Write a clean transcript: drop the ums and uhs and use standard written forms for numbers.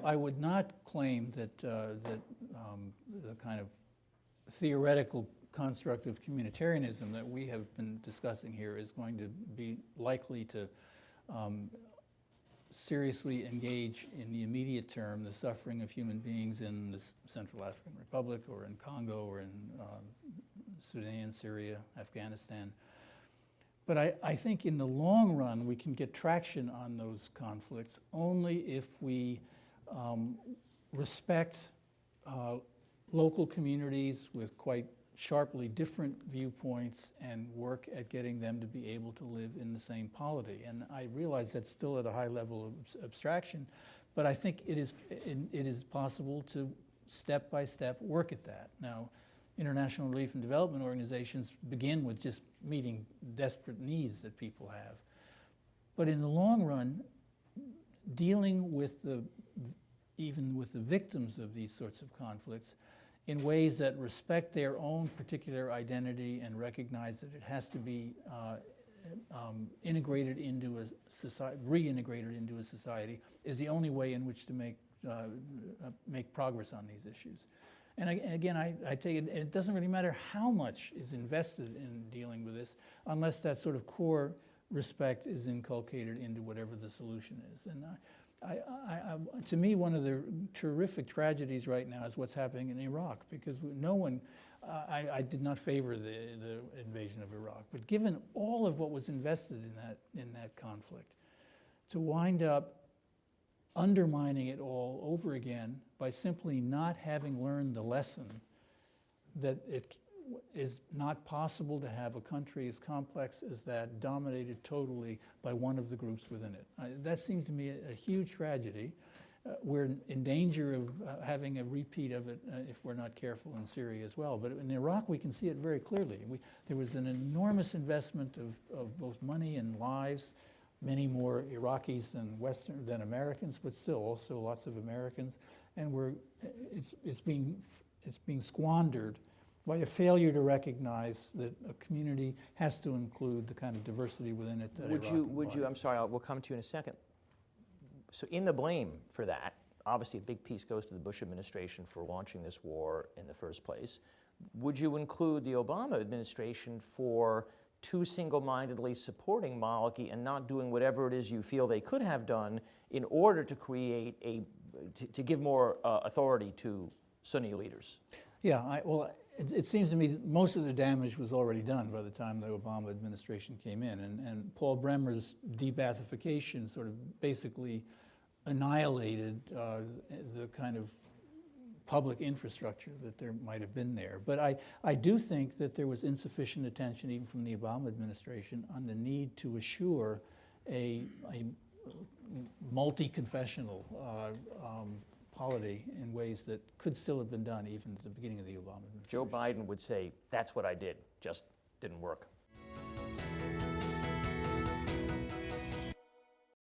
I would not claim that the kind of theoretical construct of communitarianism that we have been discussing here is going to be likely to seriously engage in the immediate term the suffering of human beings in the Central African Republic or in Congo or in Sudan, Syria, Afghanistan. But I think in the long run we can get traction on those conflicts only if we respect local communities with quite sharply different viewpoints and work at getting them to be able to live in the same polity. And I realize that's still at a high level of abstraction, but I think it is possible to step by step work at that. Now, international relief and development organizations begin with just meeting desperate needs that people have. But in the long run, dealing with even with the victims of these sorts of conflicts in ways that respect their own particular identity and recognize that it has to be integrated into a society, reintegrated into a society, is the only way in which to make progress on these issues. And again, I take it doesn't really matter how much is invested in dealing with this unless that sort of core respect is inculcated into whatever the solution is. And to me, one of the terrific tragedies right now is what's happening in Iraq, because no one, I did not favor the invasion of Iraq, but given all of what was invested in that conflict, to wind up undermining it all over again by simply not having learned the lesson that it is not possible to have a country as complex as that dominated totally by one of the groups within it. That seems to me a huge tragedy. We're in danger of having a repeat of it if we're not careful in Syria as well. But in Iraq, we can see it very clearly. There was an enormous investment of both money and lives, many more Iraqis than Americans, but still also lots of Americans, and it's being squandered by a failure to recognize that a community has to include the kind of diversity within it that Would you? I'm sorry, we'll come to you in a second. So in the blame for that, obviously a big piece goes to the Bush administration for launching this war in the first place. Would you include the Obama administration for too single-mindedly supporting Maliki and not doing whatever it is you feel they could have done in order to create to give more authority to Sunni leaders? Yeah, well, it seems to me that most of the damage was already done by the time the Obama administration came in, and Paul Bremer's de-Baathification sort of basically annihilated the kind of public infrastructure that there might have been there. But I do think that there was insufficient attention, even from the Obama administration, on the need to assure a multi-confessional polity in ways that could still have been done even at the beginning of the Obama administration. Joe Biden would say, that's what I did, just didn't work.